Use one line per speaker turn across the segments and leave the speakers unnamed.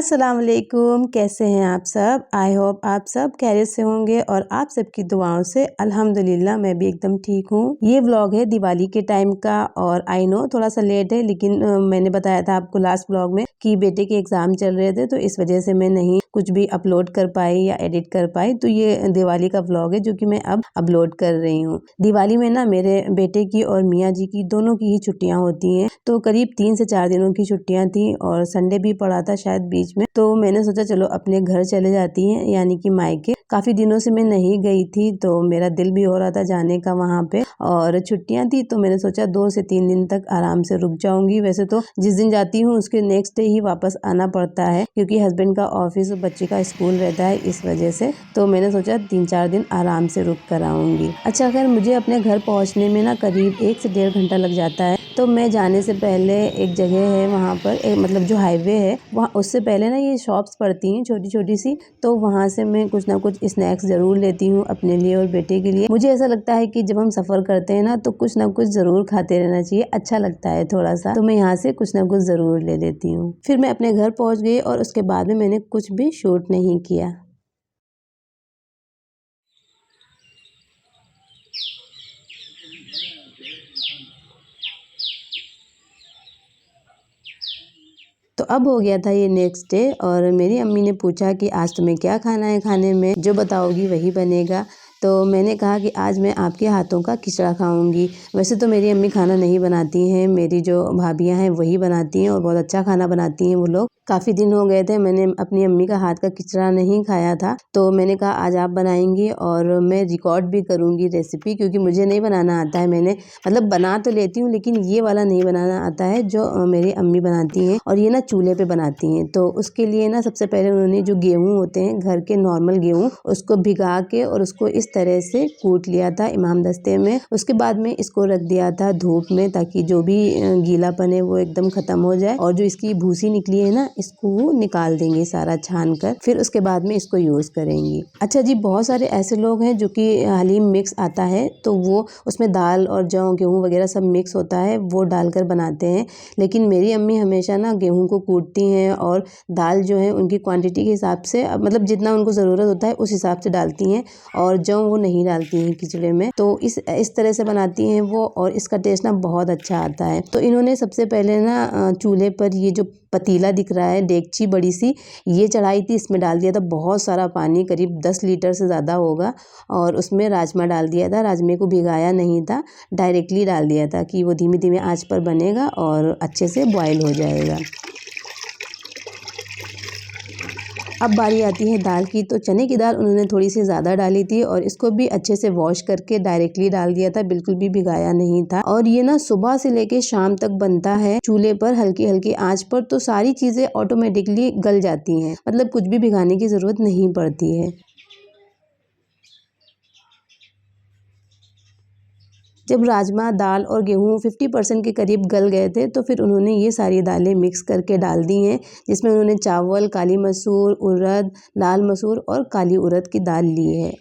अस्सलाम वालेकुम, कैसे हैं आप सब। आई होप आप सब खैरियत से होंगे और आप सबकी दुआओं से अल्हम्दुलिल्लाह मैं भी एकदम ठीक हूँ। ये व्लॉग है दिवाली के टाइम का और आई नो थोड़ा सा लेट है, लेकिन मैंने बताया था आपको लास्ट व्लॉग में कि बेटे के एग्जाम चल रहे थे, तो इस वजह से मैं नहीं कुछ भी अपलोड कर पाई या एडिट कर पाई। तो ये दिवाली का व्लॉग है जो कि मैं अब अपलोड कर रही हूँ। दिवाली में ना मेरे बेटे की और मियाँ जी की दोनों की ही छुट्टियाँ होती हैं, तो करीब 3 से 4 दिनों की छुट्टियाँ थी और संडे भी पड़ा था शायद बीच में। तो मैंने सोचा चलो अपने घर चले जाती हैं, यानी कि मायके। काफी दिनों से मैं नहीं गई थी तो मेरा दिल भी हो रहा था जाने का वहाँ पे, और छुट्टियां थी तो मैंने सोचा 2 से 3 दिन तक आराम से रुक जाऊंगी। वैसे तो जिस दिन जाती हूँ उसके नेक्स्ट डे ही वापस आना पड़ता है, क्योंकि हस्बैंड का ऑफिस और बच्चे का स्कूल रहता है, इस वजह से। तो मैंने सोचा 3-4 दिन आराम से रुक कर आऊंगी। अच्छा, अगर मुझे अपने घर पहुँचने में ना करीब 1 से 1.5 घंटा लग जाता है। तो मैं जाने से पहले एक जगह है वहाँ पर मतलब जो हाईवे है वहाँ, उससे पहले ना ये शॉप्स पड़ती हैं छोटी छोटी सी, तो वहाँ से मैं कुछ ना कुछ स्नैक्स ज़रूर लेती हूँ अपने लिए और बेटे के लिए। मुझे ऐसा लगता है कि जब हम सफ़र करते हैं ना तो कुछ ना कुछ ज़रूर खाते रहना चाहिए, अच्छा लगता है थोड़ा सा। तो मैं यहाँ से कुछ ना कुछ ज़रूर ले लेती हूँ। फिर मैं अपने घर पहुँच गई और उसके बाद में मैंने कुछ भी शूट नहीं किया। तो अब हो गया था ये नेक्स्ट डे और मेरी अम्मी ने पूछा कि आज तुम्हें क्या खाना है, खाने में जो बताओगी वही बनेगा। तो मैंने कहा कि आज मैं आपके हाथों का खिचड़ा खाऊंगी। वैसे तो मेरी अम्मी खाना नहीं बनाती हैं, मेरी जो भाभियां हैं वही बनाती हैं और बहुत अच्छा खाना बनाती हैं वो लोग। काफ़ी दिन हो गए थे मैंने अपनी अम्मी का हाथ का खिचड़ा नहीं खाया था, तो मैंने कहा आज आप बनाएंगी और मैं रिकॉर्ड भी करूँगी रेसिपी, क्योंकि मुझे नहीं बनाना आता है। मैंने मतलब बना तो लेती हूँ लेकिन ये वाला नहीं बनाना आता है जो मेरी अम्मी बनाती हैं, और ये ना चूल्हे पे बनाती हैं। तो उसके लिए ना सबसे पहले उन्होंने जो गेहूँ होते हैं घर के नॉर्मल गेहूँ, उसको भिगा के और उसको इस तरह से कूट लिया था इमाम दस्ते में। उसके बाद में इसको रख दिया था धूप में, ताकि जो भी गीलापन है वो एकदम खत्म हो जाए, और जो इसकी भूसी निकली है ना इसको वो निकाल देंगे सारा छान कर, फिर उसके बाद में इसको यूज़ करेंगी। अच्छा जी, बहुत सारे ऐसे लोग हैं जो कि हलीम मिक्स आता है तो वो उसमें दाल और जौ गेहूँ वगैरह सब मिक्स होता है, वो डालकर बनाते हैं। लेकिन मेरी अम्मी हमेशा ना गेहूँ को कूटती हैं और दाल जो है उनकी क्वांटिटी के हिसाब से, मतलब जितना उनको ज़रूरत होता है उस हिसाब से डालती हैं, और जौ वो नहीं डालती हैं खिचड़े में। तो इस तरह से बनाती हैं वो, और इसका टेस्ट ना बहुत अच्छा आता है। तो इन्होंने सबसे पहले ना चूल्हे पर ये जो पतीला दिख रहा है, डेगची बड़ी सी, ये चढ़ाई थी, इसमें डाल दिया था बहुत सारा पानी, करीब 10 लीटर से ज़्यादा होगा, और उसमें राजमा डाल दिया था। राजमे को भिगाया नहीं था, डायरेक्टली डाल दिया था कि वो धीमी धीमी आंच पर बनेगा और अच्छे से बॉयल हो जाएगा। अब बारी आती है दाल की, तो चने की दाल उन्होंने थोड़ी सी ज़्यादा डाली थी और इसको भी अच्छे से वॉश करके डायरेक्टली डाल दिया था, बिल्कुल भी भिगाया नहीं था। और ये ना सुबह से लेके शाम तक बनता है चूल्हे पर हल्की हल्की आंच पर, तो सारी चीज़ें ऑटोमेटिकली गल जाती हैं, मतलब कुछ भी भिगाने की ज़रूरत नहीं पड़ती है। जब राजमा, दाल और गेहूँ 50% के करीब गल गए थे तो फिर उन्होंने ये सारी दालें मिक्स करके डाल दी हैं, जिसमें उन्होंने चावल, काली मसूर, उड़द, लाल मसूर और काली उड़द की दाल ली है।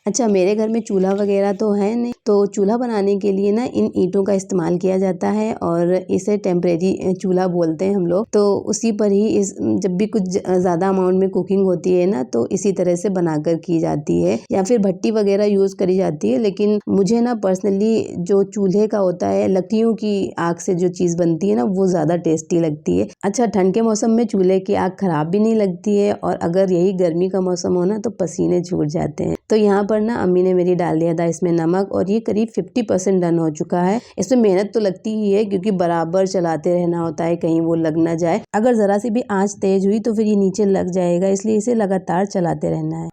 अच्छा, मेरे घर में चूल्हा वगैरह तो है नहीं, तो चूल्हा बनाने के लिए ना इन ईंटों का इस्तेमाल किया जाता है और इसे टेम्परेरी चूल्हा बोलते हैं हम लोग। तो उसी पर ही जब भी कुछ ज़्यादा अमाउंट में कुकिंग होती है ना तो इसी तरह से बनाकर की जाती है, या फिर भट्टी वगैरह यूज़ करी जाती है। लेकिन मुझे ना पर्सनली जो चूल्हे का होता है, लकड़ियों की आग से जो चीज़ बनती है ना वो ज़्यादा टेस्टी लगती है। अच्छा, ठंड के मौसम में चूल्हे की आग ख़राब भी नहीं लगती है, और अगर यही गर्मी का मौसम हो ना तो पसीने छूट जाते हैं। तो यहाँ पर ना अम्मी ने मेरी डाल दिया था इसमें नमक, और ये करीब 50% डन हो चुका है। इसमें मेहनत तो लगती ही है क्योंकि बराबर चलाते रहना होता है, कहीं वो लग ना जाए। अगर ज़रा सी भी आंच तेज हुई तो फिर ये नीचे लग जाएगा, इसलिए इसे लगातार चलाते रहना है।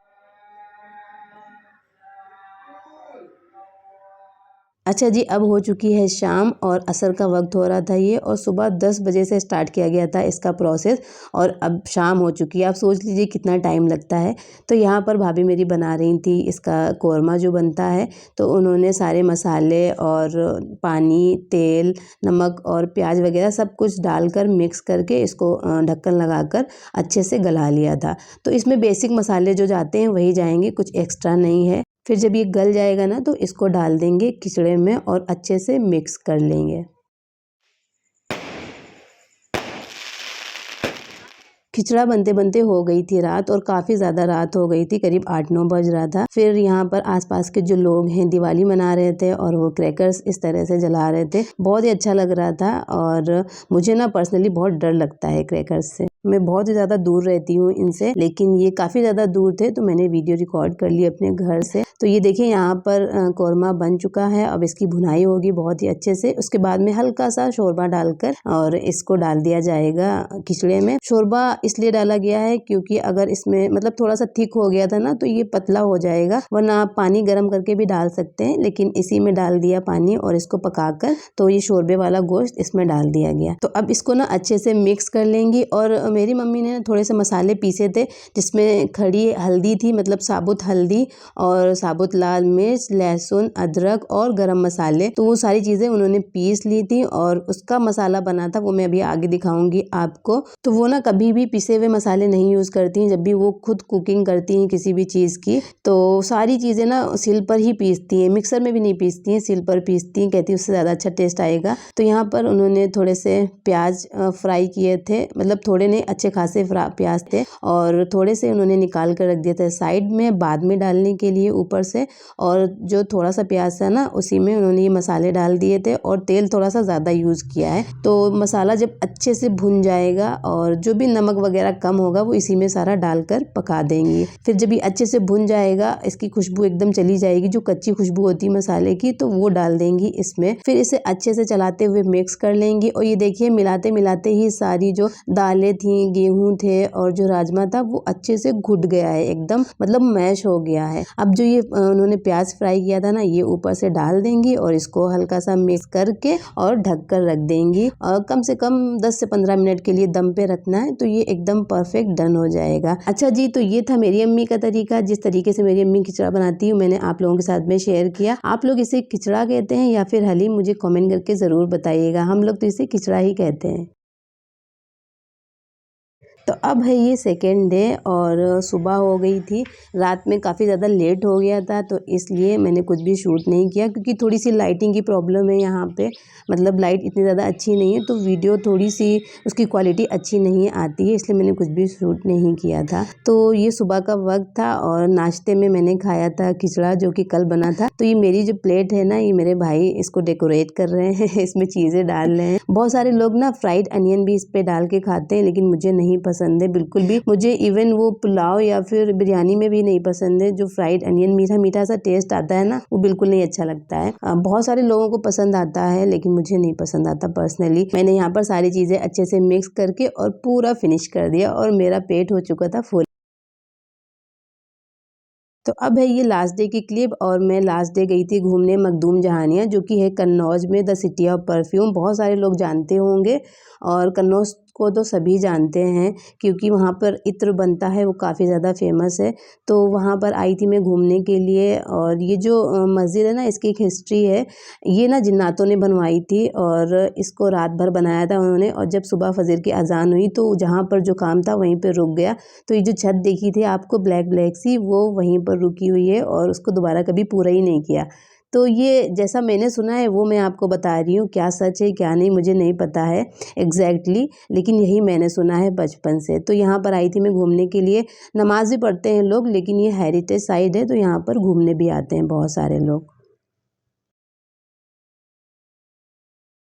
अच्छा जी, अब हो चुकी है शाम और असर का वक्त हो रहा था ये, और सुबह 10 बजे से स्टार्ट किया गया था इसका प्रोसेस, और अब शाम हो चुकी है। आप सोच लीजिए कितना टाइम लगता है। तो यहाँ पर भाभी मेरी बना रही थी इसका कोरमा जो बनता है, तो उन्होंने सारे मसाले और पानी, तेल, नमक और प्याज वगैरह सब कुछ डालकर मिक्स करके इसको ढक्कन लगाकर अच्छे से गला लिया था। तो इसमें बेसिक मसाले जो जाते हैं वही जाएंगे, कुछ एक्स्ट्रा नहीं है। फिर जब ये गल जाएगा ना तो इसको डाल देंगे खिचड़े में और अच्छे से मिक्स कर लेंगे। खिचड़ा बनते बनते हो गई थी रात, और काफ़ी ज़्यादा रात हो गई थी, करीब 8-9 बज रहा था। फिर यहाँ पर आसपास के जो लोग हैं दिवाली मना रहे थे और वो क्रैकर्स इस तरह से जला रहे थे। बहुत ही अच्छा लग रहा था, और मुझे ना पर्सनली बहुत डर लगता है क्रैकर्स से। मैं बहुत ही ज़्यादा दूर रहती हूँ इनसे, लेकिन ये काफ़ी ज़्यादा दूर थे तो मैंने वीडियो रिकॉर्ड कर ली अपने घर से। तो ये देखिए यहाँ पर कौरमा बन चुका है। अब इसकी भुनाई होगी बहुत ही अच्छे से। उसके बाद में हल्का सा शोरबा डालकर और इसको डाल दिया जाएगा खिचड़े में। शोरबा इसलिए डाला गया है क्योंकि अगर इसमें मतलब थोड़ा सा थिक हो गया था ना तो ये पतला हो जाएगा, वरना आप पानी गर्म करके भी डाल सकते हैं, लेकिन इसी में डाल दिया पानी और इसको पकाकर तो ये शोरबे वाला गोश्त इसमें डाल दिया गया। तो अब इसको ना अच्छे से मिक्स कर लेंगी। और मेरी मम्मी ने थोड़े से मसाले पीसे थे, जिसमें खड़ी हल्दी थी, मतलब साबुत हल्दी और साबुत लाल मिर्च, लहसुन, अदरक और गरम मसाले। तो वो सारी चीज़ें उन्होंने पीस ली थी और उसका मसाला बना था, वो मैं अभी आगे दिखाऊंगी आपको। तो वो ना कभी भी पिसे हुए मसाले नहीं यूज़ करती हैं, जब भी वो खुद कुकिंग करती हैं किसी भी चीज़ की तो सारी चीज़ें ना सिल पर ही पीसती हैं, मिक्सर में भी नहीं पीसती हैं, सिल पर पीसती हैं, कहती हैं उससे ज़्यादा अच्छा टेस्ट आएगा। तो यहाँ पर उन्होंने थोड़े से प्याज फ्राई किए थे, मतलब थोड़े नहीं, अच्छे खासे प्याज थे, और थोड़े से उन्होंने निकाल कर रख दिए थे साइड में बाद में डालने के लिए ऊपर से। और जो थोड़ा सा प्याज था ना उसी में उन्होंने ये मसाले डाल दिए थे, और तेल थोड़ा सा ज़्यादा यूज़ किया है। तो मसाला जब अच्छे से भुन जाएगा और जो भी नमक वगैरह कम होगा वो इसी में सारा डालकर पका देंगी। फिर जब ये अच्छे से भुन जाएगा, इसकी खुशबू एकदम चली जाएगी, जो कच्ची खुशबू होती है मसाले की, तो वो डाल देंगी इसमें। फिर इसे अच्छे से चलाते हुए मिक्स कर लेंगी। और ये देखिए मिलाते मिलाते ही सारी जो दालें थी, गेहूं थे और जो राजमा था वो अच्छे से घुट गया है, एकदम मतलब मैश हो गया है। अब जो ये उन्होंने प्याज फ्राई किया था ना ये ऊपर से डाल देंगी और इसको हल्का सा मिक्स करके और ढक कर रख देंगी, और कम से कम 10 से 15 मिनट के लिए दम पे रखना है, तो ये एकदम परफेक्ट डन हो जाएगा। अच्छा जी, तो ये था मेरी अम्मी का तरीका, जिस तरीके से मेरी अम्मी खिचड़ा बनाती है मैंने आप लोगों के साथ में शेयर किया। आप लोग इसे खिचड़ा कहते हैं या फिर हलीम, मुझे कमेंट करके ज़रूर बताइएगा। हम लोग तो इसे खिचड़ा ही कहते हैं। तो अब है ये सेकेंड डे और सुबह हो गई थी। रात में काफ़ी ज़्यादा लेट हो गया था, तो इसलिए मैंने कुछ भी शूट नहीं किया, क्योंकि थोड़ी सी लाइटिंग की प्रॉब्लम है यहाँ पे, मतलब लाइट इतनी ज़्यादा अच्छी नहीं है, तो वीडियो थोड़ी सी उसकी क्वालिटी अच्छी नहीं आती है, इसलिए मैंने कुछ भी शूट नहीं किया था। तो ये सुबह का वक्त था और नाश्ते में मैंने खाया था खिचड़ा, जो कि कल बना था। तो ये मेरी जो प्लेट है ना, ये मेरे भाई इसको डेकोरेट कर रहे हैं इसमें चीज़ें डाल रहे हैं। बहुत सारे लोग ना फ्राइड अनियन भी इस पे डाल के खाते हैं, लेकिन मुझे नहीं पसंद है बिल्कुल भी। मुझे इवन वो पुलाव या फिर बिरयानी में भी नहीं पसंद है, जो फ्राइड अनियन मीठा मीठा सा टेस्ट आता है ना, वो बिल्कुल नहीं अच्छा लगता है। बहुत सारे लोगों को पसंद आता है, लेकिन मुझे नहीं पसंद आता पर्सनली। मैंने यहाँ पर सारी चीज़ें अच्छे से मिक्स करके और पूरा फिनिश कर दिया, और मेरा पेट हो चुका था फुल। तो अब है ये लास्ट डे की क्लिप, और मैं लास्ट डे गई थी घूमने मखदूम जहानिया, जो कि है कन्नौज में, द सिटी ऑफ परफ्यूम। बहुत सारे लोग जानते होंगे, और कन्नौज को तो सभी जानते हैं क्योंकि वहाँ पर इत्र बनता है, वो काफ़ी ज़्यादा फेमस है। तो वहाँ पर आई थी मैं घूमने के लिए, और ये जो मस्जिद है ना, इसकी एक हिस्ट्री है। ये ना जिन्नातों ने बनवाई थी, और इसको रात भर बनाया था उन्होंने, और जब सुबह फजर की अजान हुई तो जहाँ पर जो काम था वहीं पर रुक गया। तो ये जो छत देखी थी आपको ब्लैक ब्लैक सी, वो वहीं पर रुकी हुई है, और उसको दोबारा कभी पूरा ही नहीं किया। तो ये जैसा मैंने सुना है वो मैं आपको बता रही हूँ, क्या सच है क्या नहीं मुझे नहीं पता है एग्जैक्टली, लेकिन यही मैंने सुना है बचपन से। तो यहाँ पर आई थी मैं घूमने के लिए। नमाज भी पढ़ते हैं लोग, लेकिन ये हेरिटेज साइड है, तो यहाँ पर घूमने भी आते हैं बहुत सारे लोग।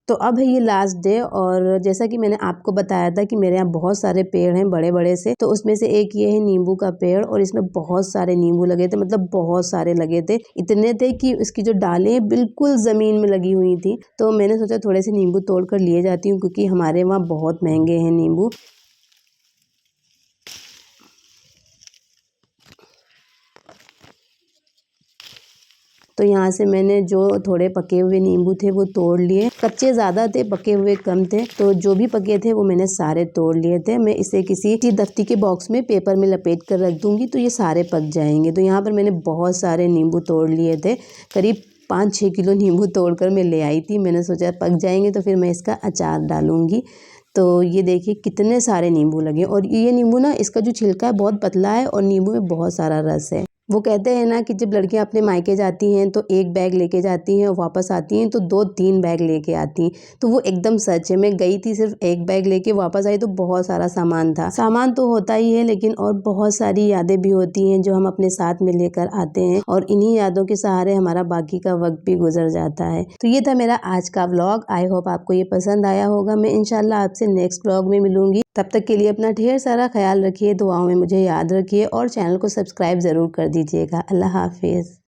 तो अब है ये लास्ट डे, और जैसा कि मैंने आपको बताया था कि मेरे यहाँ बहुत सारे पेड़ हैं बड़े बड़े से, तो उसमें से एक ये है नींबू का पेड़, और इसमें बहुत सारे नींबू लगे थे, मतलब बहुत सारे लगे थे, इतने थे कि इसकी जो डालें बिल्कुल ज़मीन में लगी हुई थी। तो मैंने सोचा थोड़े से नींबू तोड़ कर लिए जाती हूँ, क्योंकि हमारे वहाँ बहुत महंगे हैं नींबू। तो यहाँ से मैंने जो थोड़े पके हुए नींबू थे वो तोड़ लिए। कच्चे ज़्यादा थे, पके हुए कम थे, तो जो भी पके थे वो मैंने सारे तोड़ लिए थे। मैं इसे किसी दफ्ती के बॉक्स में पेपर में लपेट कर रख दूँगी, तो ये सारे पक जाएंगे। तो यहाँ पर मैंने बहुत सारे नींबू तोड़ लिए थे, करीब 5-6 किलो नींबू तोड़कर मैं ले आई थी। मैंने सोचा पक जाएंगे तो फिर मैं इसका अचार डालूँगी। तो ये देखिए कितने सारे नींबू लगे, और ये नींबू ना, इसका जो छिलका है बहुत पतला है, और नींबू में बहुत सारा रस है। वो कहते हैं ना कि जब लड़कियां अपने मायके जाती हैं तो एक बैग लेके जाती हैं और वापस आती हैं तो 2-3 बैग लेके आती हैं। तो वो एकदम सच है। मैं गई थी सिर्फ एक बैग लेके, वापस आई तो बहुत सारा सामान था। सामान तो होता ही है, लेकिन और बहुत सारी यादें भी होती हैं जो हम अपने साथ में लेकर आते हैं और इन्हीं यादों के सहारे हमारा बाकी का वक्त भी गुजर जाता है। तो ये था मेरा आज का व्लॉग। आई होप आपको ये पसंद आया होगा। मैं इंशाल्लाह आपसे नेक्स्ट व्लॉग में मिलूंगी। तब तक के लिए अपना ढेर सारा ख्याल रखिए, दुआओं में मुझे याद रखिए और चैनल को सब्सक्राइब ज़रूर कर दीजिएगा। अल्लाह हाफिज़।